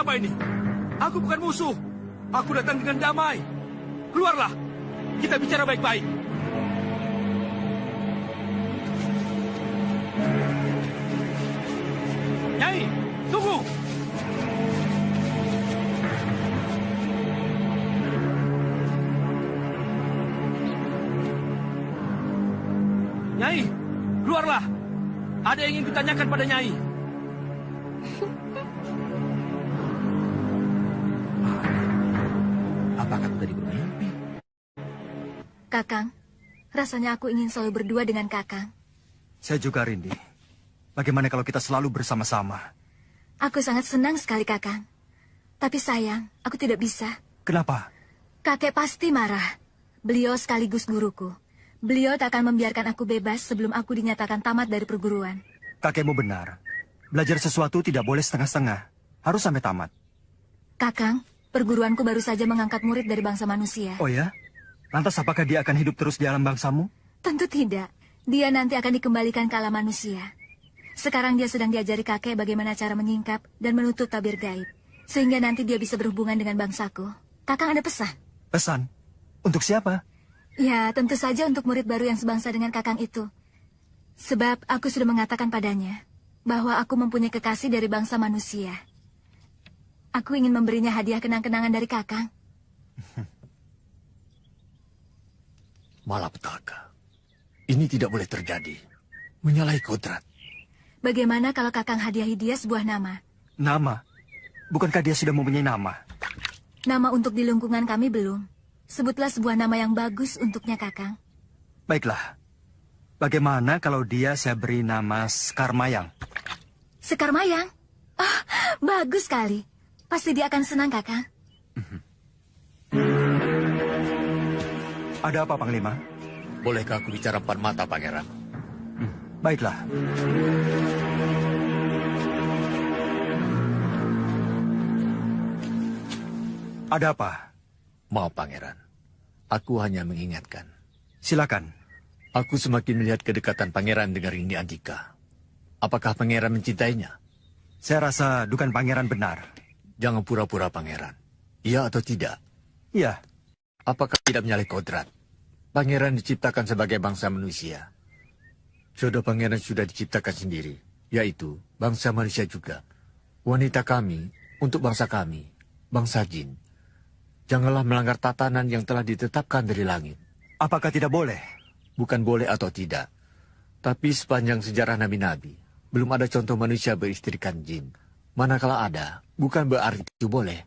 apa ini? Aku bukan musuh. Aku datang dengan damai. Keluarlah. Kita bicara baik-baik. Nyai, tunggu. Nyai, keluarlah. Ada yang ingin kutanyakan pada Nyai. Apakah aku tadi bermimpi? Kakang, rasanya aku ingin selalu berdua dengan Kakang. Saya juga, Rindi. Bagaimana kalau kita selalu bersama-sama? Aku sangat senang sekali, Kakang. Tapi sayang, aku tidak bisa. Kenapa? Kakek pasti marah. Beliau sekaligus guruku. Beliau tak akan membiarkan aku bebas sebelum aku dinyatakan tamat dari perguruan. Kakekmu benar. Belajar sesuatu tidak boleh setengah-setengah. Harus sampai tamat. Kakang, perguruanku baru saja mengangkat murid dari bangsa manusia. Oh ya? Lantas apakah dia akan hidup terus di alam bangsamu? Tentu tidak. Dia nanti akan dikembalikan ke alam manusia. Sekarang dia sedang diajari kakek bagaimana cara menyingkap dan menutup tabir gaib. Sehingga nanti dia bisa berhubungan dengan bangsaku. Kakang ada pesan? Pesan? Untuk siapa? Ya, tentu saja untuk murid baru yang sebangsa dengan Kakang itu. Sebab aku sudah mengatakan padanya bahwa aku mempunyai kekasih dari bangsa manusia. Aku ingin memberinya hadiah kenang-kenangan dari Kakang. Malapetaka. Ini tidak boleh terjadi. Menyalahi kodrat. Bagaimana kalau Kakang hadiahi dia sebuah nama? Nama? Bukankah dia sudah mempunyai nama? Nama untuk di lingkungan kami belum. Sebutlah sebuah nama yang bagus untuknya, Kakang. Baiklah. Bagaimana kalau dia saya beri nama Sekar Mayang? Sekar Mayang? Oh, bagus sekali. Pasti dia akan senang, Kakang. Ada apa, Panglima? Bolehkah aku bicara empat mata, Pangeran? Baiklah. Ada apa? Maaf, Pangeran. Aku hanya mengingatkan. Silakan. Aku semakin melihat kedekatan Pangeran dengan Rindi Andika. Apakah Pangeran mencintainya? Saya rasa dugaan Pangeran benar. Jangan pura-pura, Pangeran. Iya atau tidak? Iya. Apakah tidak menyalahi kodrat? Pangeran diciptakan sebagai bangsa manusia. Jodoh Pangeran sudah diciptakan sendiri, yaitu bangsa manusia juga. Wanita kami untuk bangsa kami, bangsa jin. Janganlah melanggar tatanan yang telah ditetapkan dari langit. Apakah tidak boleh? Bukan boleh atau tidak. Tapi sepanjang sejarah nabi-nabi, belum ada contoh manusia beristrikan jin. Manakala ada, bukan berarti itu boleh.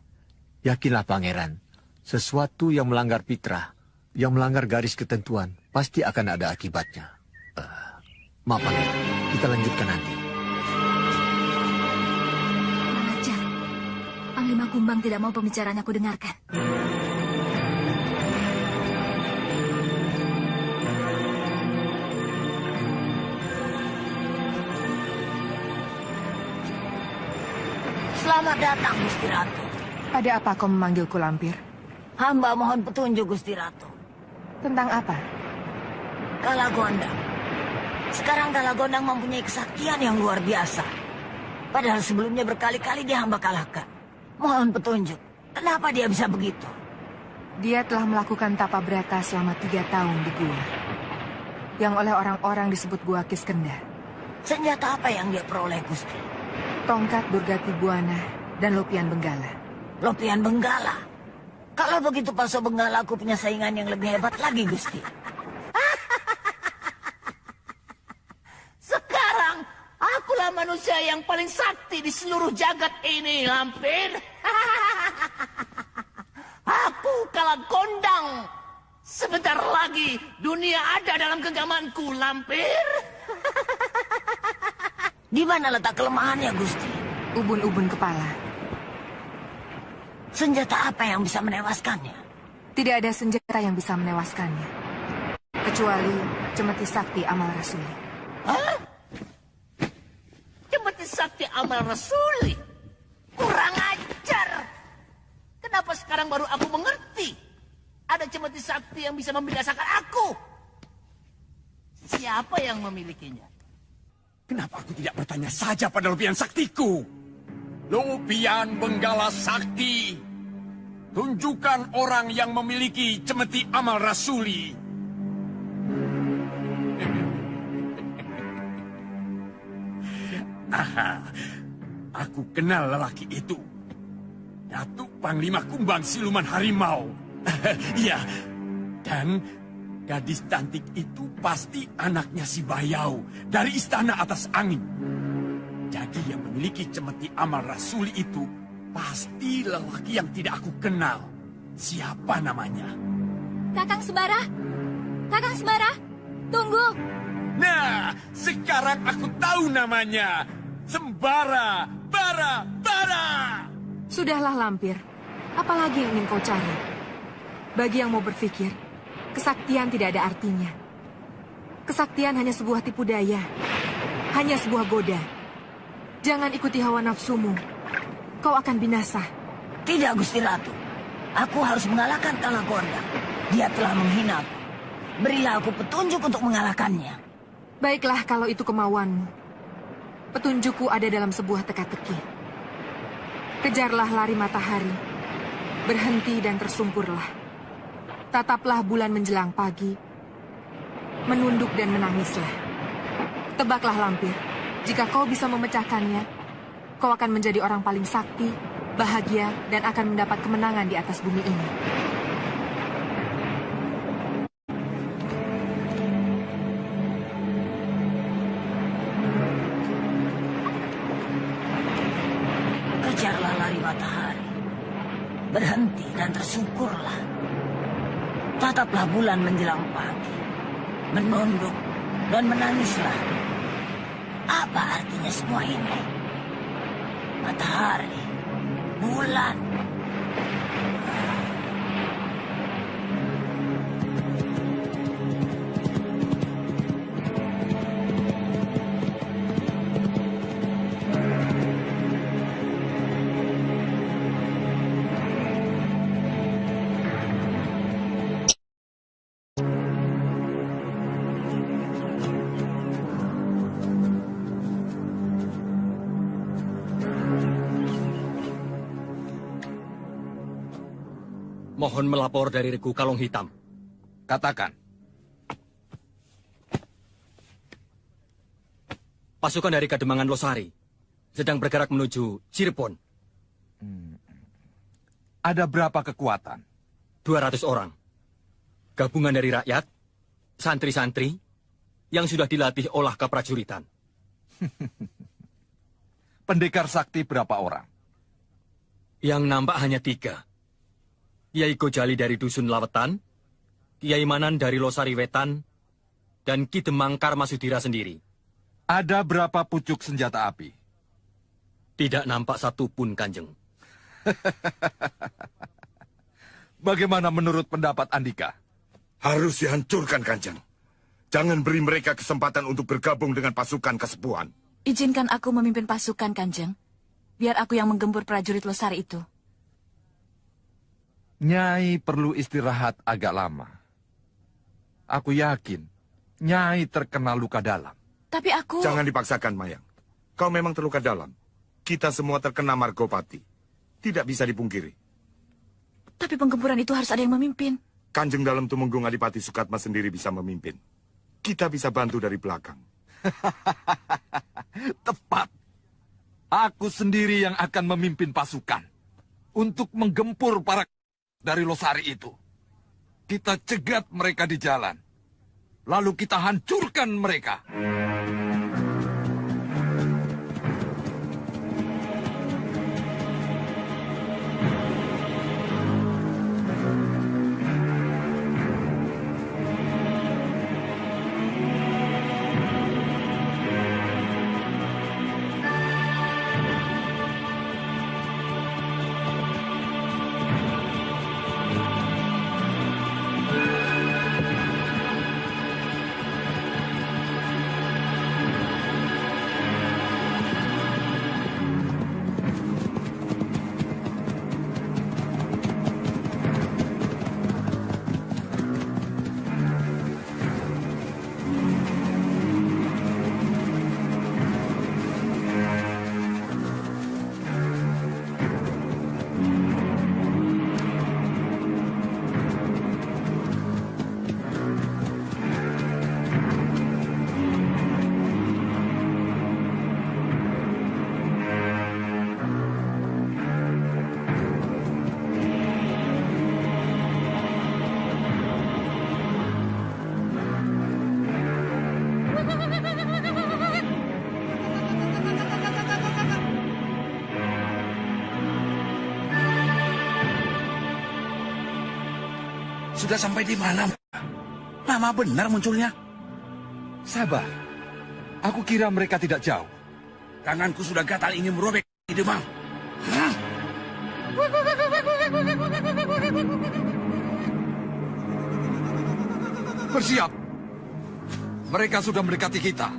Yakinlah, Pangeran, sesuatu yang melanggar fitrah, yang melanggar garis ketentuan, pasti akan ada akibatnya. Maaf, Pangeran, kita lanjutkan nanti. Kurang ajar. Panglima Kumbang tidak mau pembicaraan aku dengarkan. Selamat datang, Gusti Ratu. Ada apa kau memanggilku Lampir? Hamba mohon petunjuk, Gusti Ratu. Tentang apa? Kalagondang. Sekarang Kalagondang mempunyai kesaktian yang luar biasa. Padahal sebelumnya berkali-kali dia hamba kalahkan. Mohon petunjuk. Kenapa dia bisa begitu? Dia telah melakukan tapa brata selama 3 tahun di gua. Yang oleh orang-orang disebut Gua Kiskendha. Senjata apa yang dia peroleh, Gusti? Tongkat Durgati Buana dan Lopian Benggala. Lopian Benggala. Kalau begitu Paso Benggala aku punya saingan yang lebih hebat lagi, Gusti. Sekarang akulah manusia yang paling sakti di seluruh jagat ini, Lampir. Aku Kalagondang. Sebentar lagi dunia ada dalam genggamanku, Lampir. Di mana letak kelemahannya, Gusti? Ubun-ubun kepala. Senjata apa yang bisa menewaskannya? Tidak ada senjata yang bisa menewaskannya. Kecuali Cemeti Sakti Amal Rasuli. Hah? Cemeti Sakti Amal Rasuli? Kurang ajar. Kenapa sekarang baru aku mengerti? Ada Cemeti Sakti yang bisa membinasakan aku. Siapa yang memilikinya? Kenapa aku tidak bertanya saja pada lebihan saktiku? Lupian Benggala Sakti. Tunjukkan orang yang memiliki cemeti amal rasuli. Aha, aku kenal lelaki itu. Datuk Panglima Kumbang Siluman Harimau. Iya, dan gadis cantik itu pasti anaknya si Bayau dari Istana Atas Angin. Jadi yang memiliki cemeti amal rasuli itu pasti lelaki yang tidak aku kenal. Siapa namanya? Kakang Sembara! Kakang Sembara! Tunggu! Nah, sekarang aku tahu namanya. Sembara, Bara. Sudahlah Lampir, apalagi yang ingin kau cari? Bagi yang mau berpikir, kesaktian tidak ada artinya. Kesaktian hanya sebuah tipu daya, hanya sebuah goda. Jangan ikuti hawa nafsumu, kau akan binasa. Tidak, Gusti Ratu. Aku harus mengalahkan Kalagonda. Dia telah menghina aku. Berilah aku petunjuk untuk mengalahkannya. Baiklah kalau itu kemauanmu. Petunjukku ada dalam sebuah teka-teki. Kejarlah lari matahari. Berhenti dan tersungkurlah. Tataplah bulan menjelang pagi. Menunduk dan menangislah. Tebaklah Lampir. Jika kau bisa memecahkannya, kau akan menjadi orang paling sakti, bahagia, dan akan mendapat kemenangan di atas bumi ini. Kejarlah lari matahari. Berhenti dan tersungkurlah. Tataplah bulan menjelang pagi. Menunduk dan menangislah. Apa artinya semua ini? Matahari, bulan. Mohon melapor dari Regu Kalong Hitam. Katakan. Pasukan dari Kademangan Losari sedang bergerak menuju Cirebon. Ada berapa kekuatan? 200 orang. Gabungan dari rakyat, santri-santri, yang sudah dilatih olah keprajuritan. Pendekar sakti berapa orang? Yang nampak hanya 3. Kiai Gojali dari Dusun Lawetan, Kiai Manan dari Losari Wetan, dan Ki Demang Karmasudira sendiri. Ada berapa pucuk senjata api? Tidak nampak satupun, Kanjeng. Bagaimana menurut pendapat Andika? Harus dihancurkan, Kanjeng. Jangan beri mereka kesempatan untuk bergabung dengan pasukan kesepuhan. Izinkan aku memimpin pasukan, Kanjeng. Biar aku yang menggempur prajurit Losari itu. Nyai perlu istirahat agak lama. Aku yakin Nyai terkena luka dalam. Tapi aku... Jangan dipaksakan, Mayang. Kau memang terluka dalam. Kita semua terkena Margopati. Tidak bisa dipungkiri. Tapi penggempuran itu harus ada yang memimpin. Kanjeng Dalam Tumenggung Adipati Sukatma sendiri bisa memimpin. Kita bisa bantu dari belakang. Tepat. Aku sendiri yang akan memimpin pasukan. Untuk menggempur para dari Losari itu. Kita cegat mereka di jalan. Lalu kita hancurkan mereka. Sudah sampai di mana? Lama benar munculnya. Sabar. Aku kira mereka tidak jauh. Tanganku sudah gatal ingin merobek di demam. Bersiap. Mereka sudah mendekati kita.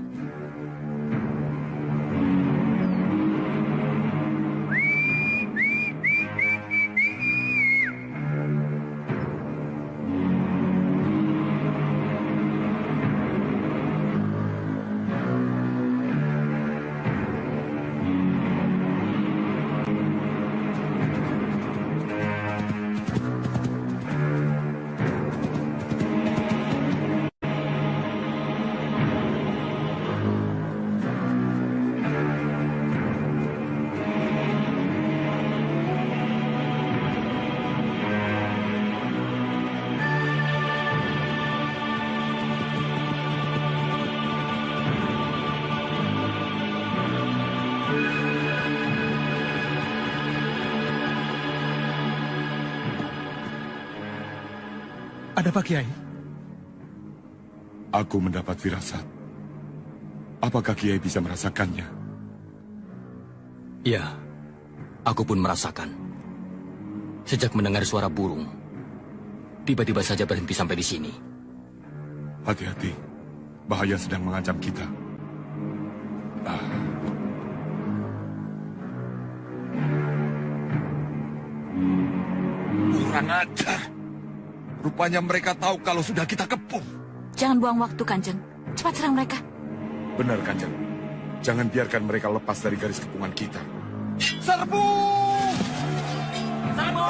Ada apa, Kiai? Aku mendapat firasat. Apakah Kiai bisa merasakannya? Ya, aku pun merasakan. Sejak mendengar suara burung, tiba-tiba saja berhenti sampai di sini. Hati-hati, bahaya sedang mengancam kita. Kurang ajar. Rupanya mereka tahu kalau sudah kita kepung. Jangan buang waktu, Kanjeng. Cepat serang mereka. Benar, Kanjeng. Jangan biarkan mereka lepas dari garis kepungan kita. Serbu! Serbu!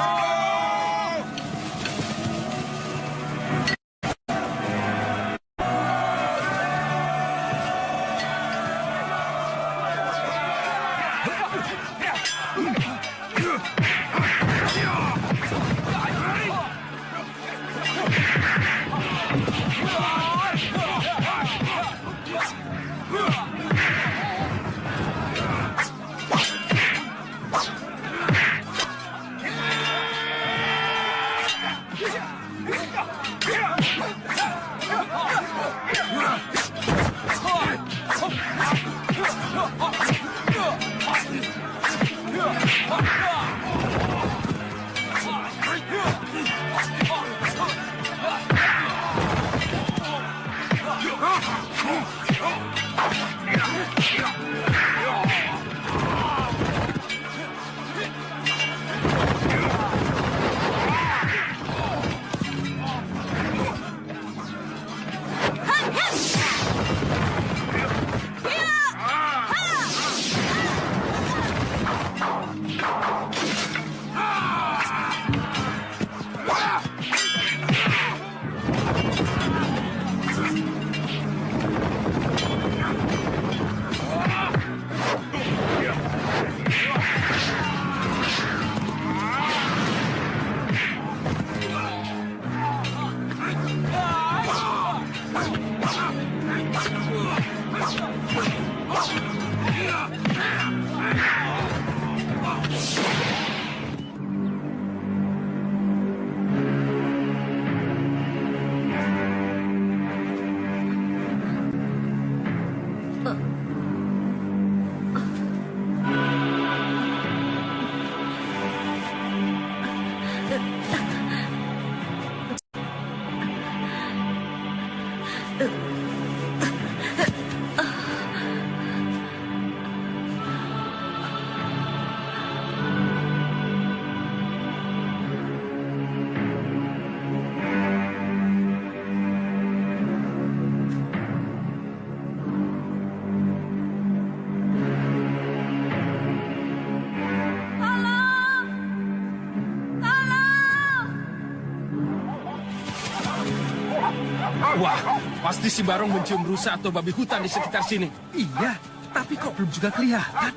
Wah, pasti si Barong mencium rusa atau babi hutan di sekitar sini. Iya, tapi kok belum juga kelihatan.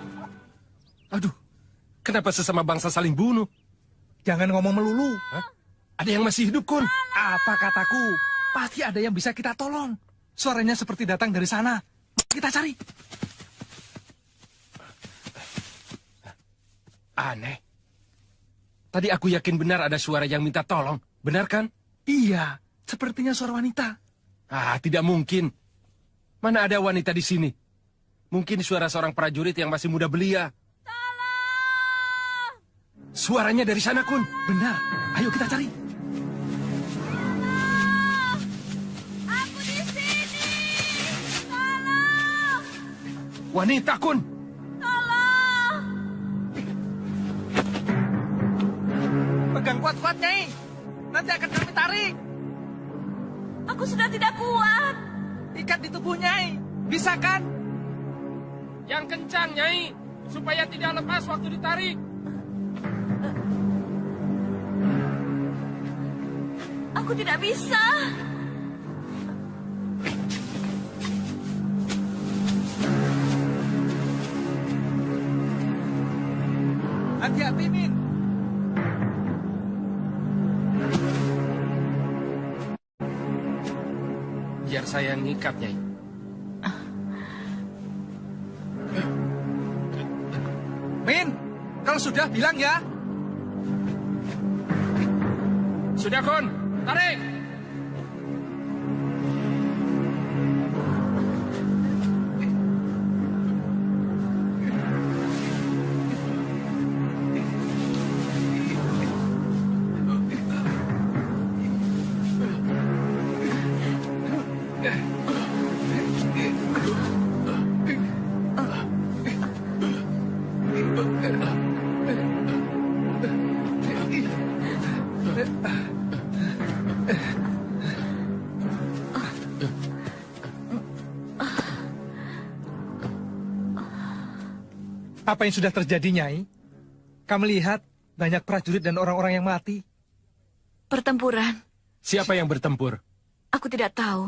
Aduh, kenapa sesama bangsa saling bunuh? Jangan ngomong melulu. Hah? Ada yang masih hidup, Kun. Apa kataku? Pasti ada yang bisa kita tolong. Suaranya seperti datang dari sana. Kita cari. Aneh. Tadi aku yakin benar ada suara yang minta tolong. Benar kan? Iya, sepertinya suara wanita. Ah, tidak mungkin. Mana ada wanita di sini? Mungkin suara seorang prajurit yang masih muda belia. Tolong! Suaranya dari sana, Kun. Benar. Ayo kita cari. Aku di sini. Tolong! Wanita, Kun. Tolong! Pegang kuat-kuat, Nyai. Nanti akan kami tarik. Aku sudah tidak kuat. Ikat di tubuh Nyai. Bisa kan? Yang kencang, Nyai. Supaya tidak lepas waktu ditarik. Aku tidak bisa. Hati-hati, Min. Biar saya yang ngikat, Nyai. Min, kalau sudah bilang ya. Sudah, Kun. Tarik. Apa yang sudah terjadi, Nyai? Kami lihat banyak prajurit dan orang-orang yang mati. Pertempuran. Siapa yang bertempur? Aku tidak tahu.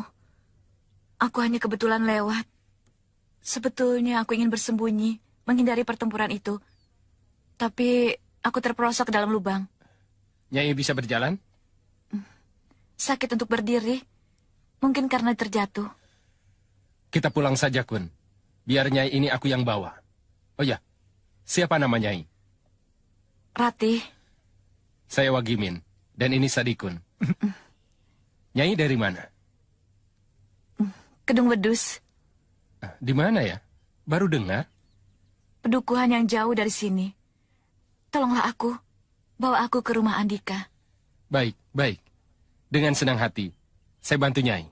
Aku hanya kebetulan lewat. Sebetulnya aku ingin bersembunyi, menghindari pertempuran itu. Tapi aku terperosok ke dalam lubang. Nyai bisa berjalan? Sakit untuk berdiri. Mungkin karena terjatuh. Kita pulang saja, Kun. Biar Nyai ini aku yang bawa. Oh ya, siapa nama Nyai? Ratih. Saya Wagimin, dan ini Sadikun. Nyai dari mana? Kedung Wedus. Di mana ya? Baru dengar. Pedukuhan yang jauh dari sini. Tolonglah aku. Bawa aku ke rumah Andika. Baik, baik. Dengan senang hati. Saya bantu Nyai.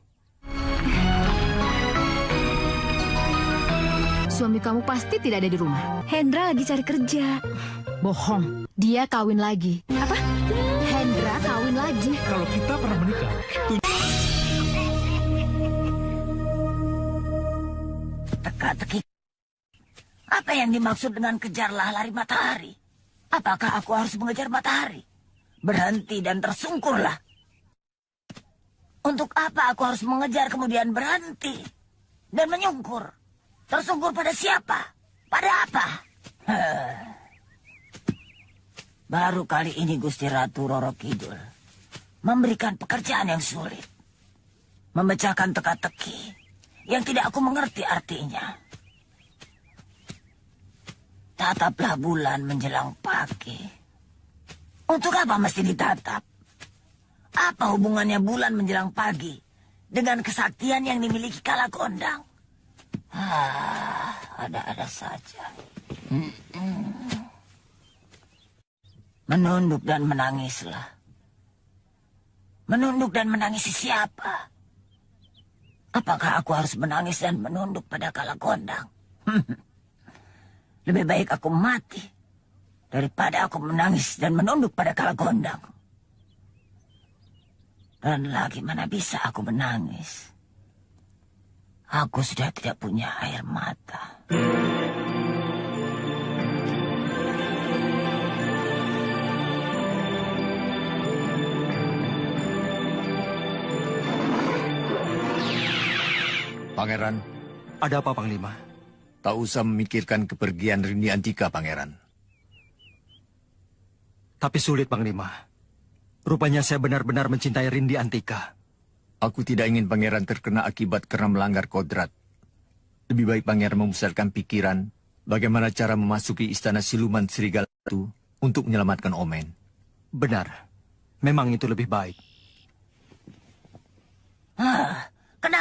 Suami kamu pasti tidak ada di rumah. Hendra lagi cari kerja. Bohong. Dia kawin lagi. Apa? Hendra kawin lagi. Kalau kita pernah menikah, Teka-teki. Apa yang dimaksud dengan kejarlah lari matahari? Apakah aku harus mengejar matahari? Berhenti dan tersungkurlah. Untuk apa aku harus mengejar kemudian berhenti? Dan menyungkur? Tersungkur pada siapa? Pada apa? Baru kali ini Gusti Ratu Roro Kidul memberikan pekerjaan yang sulit. Memecahkan teka-teki yang tidak aku mengerti artinya. Tataplah bulan menjelang pagi. Untuk apa mesti ditatap? Apa hubungannya bulan menjelang pagi dengan kesaktian yang dimiliki Kalagondang? Ada-ada saja. Menunduk dan menangislah. Menunduk dan menangisi siapa? Apakah aku harus menangis dan menunduk pada Kalagondang? Lebih baik aku mati daripada aku menangis dan menunduk pada Kalagondang. Dan lagi mana bisa aku menangis? Aku sudah tidak punya air mata. Pangeran, Ada apa, Panglima? tak usah memikirkan kepergian Rindi Antika, Pangeran. Tapi sulit, Panglima. Rupanya saya benar-benar mencintai Rindi Antika. Aku tidak ingin Pangeran terkena akibat karena melanggar kodrat. Lebih baik Pangeran memusatkan pikiran bagaimana cara memasuki istana siluman serigala itu untuk menyelamatkan Omen. Benar. Memang itu lebih baik.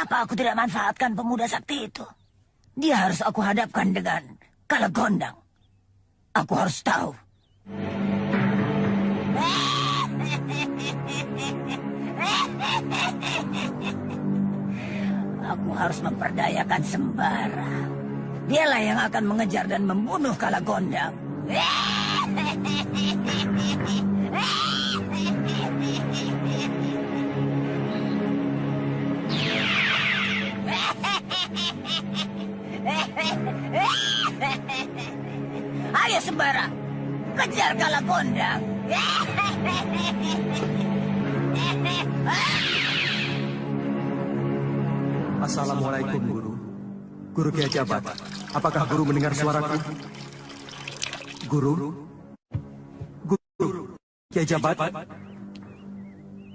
Kenapa aku tidak manfaatkan pemuda sakti itu? Dia harus aku hadapkan dengan Kalagondang. Aku harus tahu. Aku harus memperdayakan Sembara. Dialah yang akan mengejar dan membunuh Kalagondang. Ayo Sembara, kejar Kalagondang. Assalamualaikum, Guru. Guru Kiai Jabat, apakah Guru mendengar suaraku? Guru? Guru? Kiai Jabat?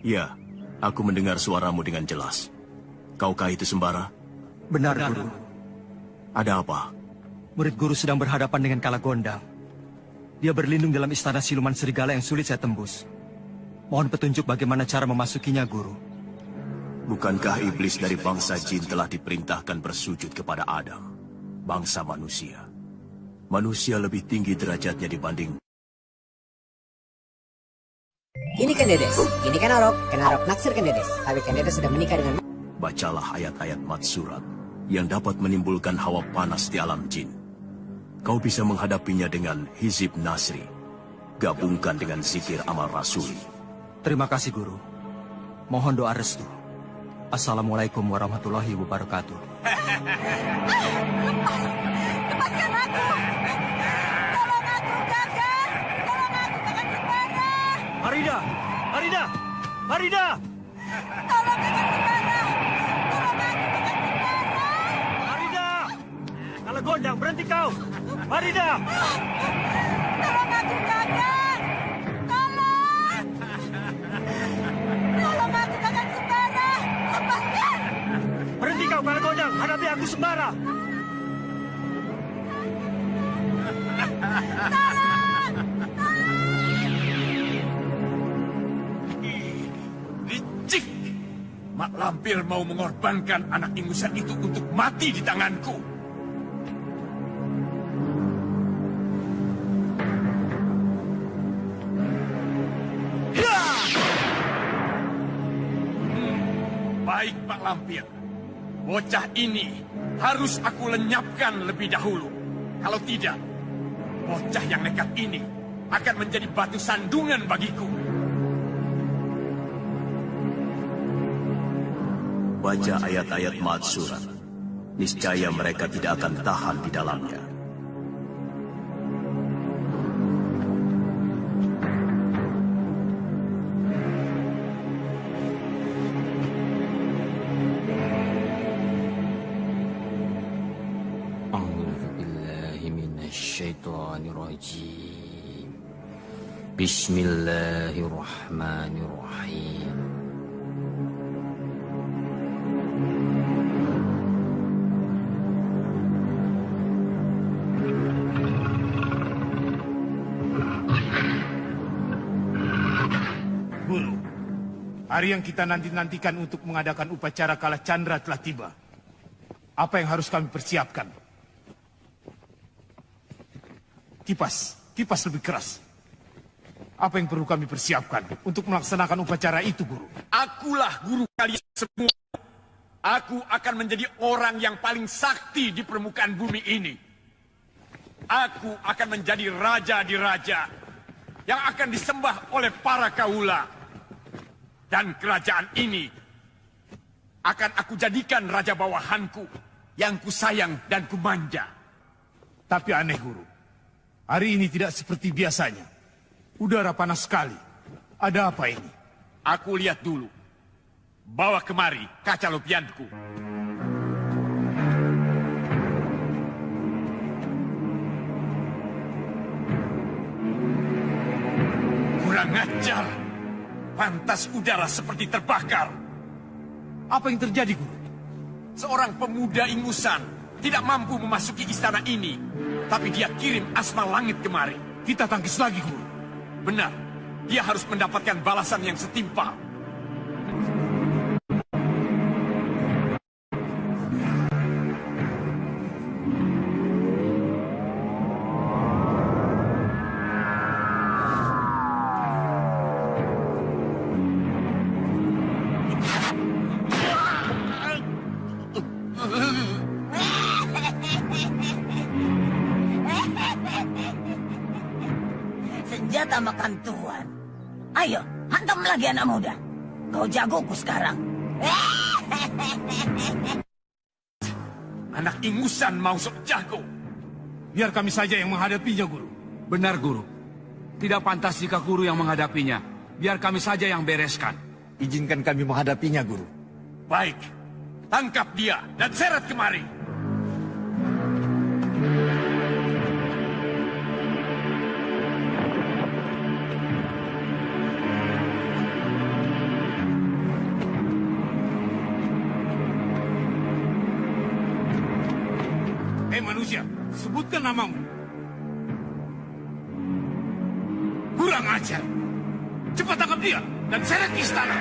Ya, aku mendengar suaramu dengan jelas. Kaukah itu Sembara? Benar, Guru. Ada apa? Murid Guru sedang berhadapan dengan Kalagondang. Dia berlindung dalam istana siluman serigala yang sulit saya tembus. Mohon petunjuk bagaimana cara memasukinya, Guru. Bukankah iblis dari bangsa jin telah diperintahkan bersujud kepada Adam, bangsa manusia? Manusia lebih tinggi derajatnya dibanding... Ini kan Dedes, ini kan Arok naksir kan Dedes. Tapi kan Dedes sudah menikah dengan... Bacalah ayat-ayat Matsurat yang dapat menimbulkan hawa panas di alam jin. Kau bisa menghadapinya dengan Hizib Nasri. Gabungkan dengan zikir amal rasuli. Terima kasih, Guru. Mohon doa restu. Assalamualaikum warahmatullahi wabarakatuh. Lepaskan aku! Tolong aku, Kakak! Tolong aku, Kakak Sembara! Farida! Farida! Farida! Tolong Kakak Sembara! Tolong aku, Kakak Sembara! Farida! Kalagondang, berhenti kau! Farida! Tolong aku, Kakak! Tolong! Tolong aku, Kakak Sembara! Lepaskan! Berhenti kau, Kalagondang! Hadapi aku Sembara! Licik! Mak Lampir mau mengorbankan anak ingusan itu untuk mati di tanganku. Baik, Pak Lampir. Bocah ini harus aku lenyapkan lebih dahulu. Kalau tidak, bocah yang nekat ini akan menjadi batu sandungan bagiku. Baca ayat-ayat Matsurat. Niscaya mereka tidak akan tahan di dalamnya. Bismillahirrahmanirrahim. Guru, hari yang kita nanti-nantikan untuk mengadakan upacara Kala Chandra telah tiba. Apa yang harus kami persiapkan? Kipas lebih keras. Apa yang perlu kami persiapkan untuk melaksanakan upacara itu, Guru? Akulah guru kalian semua. Aku akan menjadi orang yang paling sakti di permukaan bumi ini. Aku akan menjadi raja di raja yang akan disembah oleh para kaula. Dan kerajaan ini akan aku jadikan raja bawahanku yang kusayang dan kumanja. Tapi aneh, Guru. Hari ini tidak seperti biasanya. Udara panas sekali. Ada apa ini? Aku lihat dulu. Bawa kemari kaca lupianku. Kurang ajar. Pantas udara seperti terbakar. Apa yang terjadi, Guru? Seorang pemuda ingusan tidak mampu memasuki istana ini. Tapi dia kirim asma langit kemari. Kita tangkis lagi, Guru. Benar, dia harus mendapatkan balasan yang setimpal. senjata makan tuan. Ayo, hantam lagi anak muda. Kau jagoku sekarang. Anak ingusan mau sok jago. Biar kami saja yang menghadapinya, Guru. Benar, Guru. Tidak pantas jika Guru yang menghadapinya. Biar kami saja yang bereskan. Izinkan kami menghadapinya, Guru. Baik, tangkap dia dan seret kemari. Hei manusia, sebutkan namamu. Kurang ajar. Cepat tangkap dia dan seret ke istana.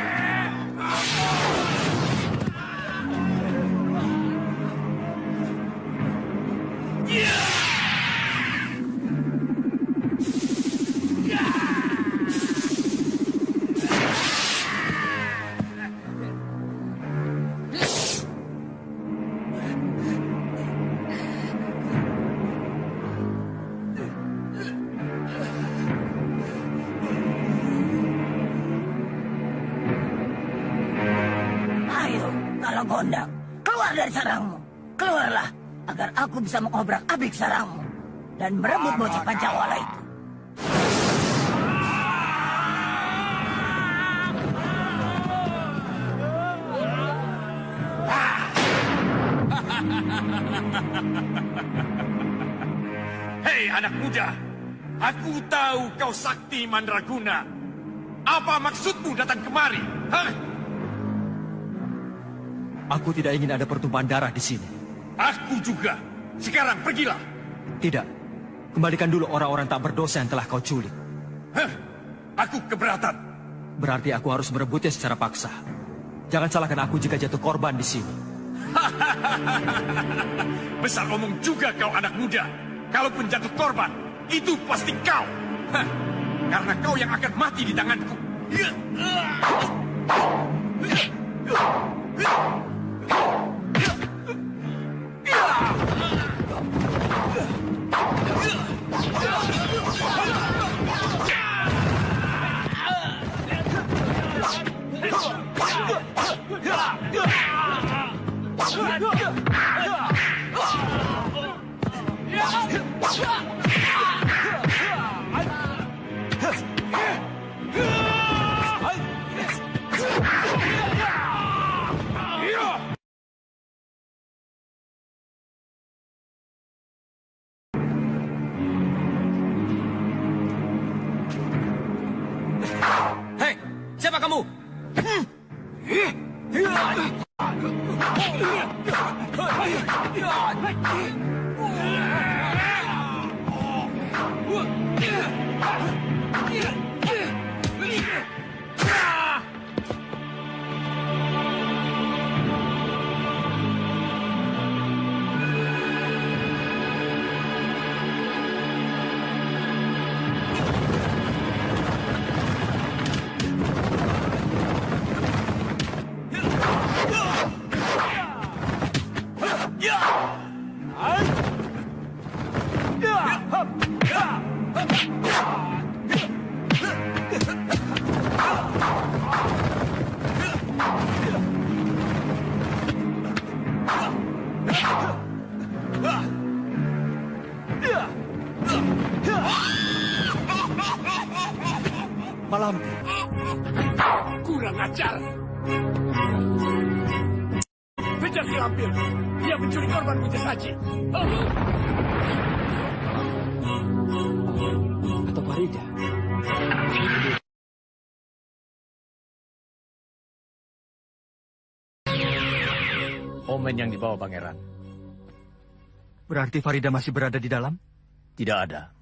Gondang, keluar dari sarangmu. Keluarlah, agar aku bisa mengobrak-abrik sarangmu dan merebut bocah Pancawala itu. Hei anak muda, aku tahu kau sakti Mandraguna. Apa maksudmu datang kemari? Hah? Aku tidak ingin ada pertumpahan darah di sini. Aku juga. Sekarang pergilah. Tidak. Kembalikan dulu orang-orang tak berdosa yang telah kau culik. Hah? Aku keberatan. Berarti aku harus merebutnya secara paksa. Jangan salahkan aku jika jatuh korban di sini. Besar omong juga kau anak muda. Kalaupun jatuh korban, itu pasti kau. Hah? Karena kau yang akan mati di tanganku. Hei, siapa kamu? Malam. Kurang ajar. Kejar si lampir. Dia mencuri korban Puja Saji. Atau Farida. Omen yang dibawa pangeran. Berarti Farida masih berada di dalam? Tidak ada.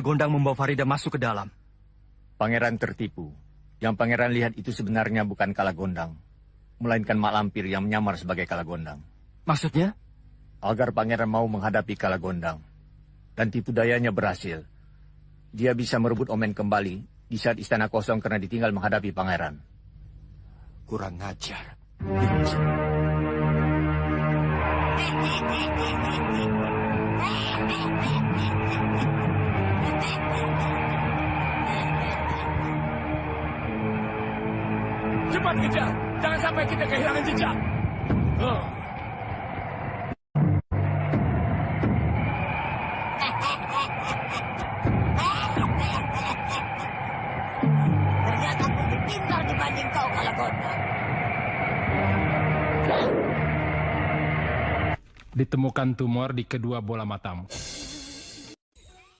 Gondang membawa Farida masuk ke dalam. Pangeran tertipu. Yang pangeran lihat itu sebenarnya bukan Kalagondang, melainkan mak lampir yang menyamar sebagai Kalagondang. Maksudnya? Agar pangeran mau menghadapi Kalagondang. Dan tipu dayanya berhasil. Dia bisa merebut Omen kembali di saat istana kosong karena ditinggal menghadapi pangeran. Kurang ajar. Cepat kejar, jangan sampai kita kehilangan jejak. Ternyata aku lebih pintar dibanding kau, Kalagonda. Ditemukan tumor di kedua bola matamu.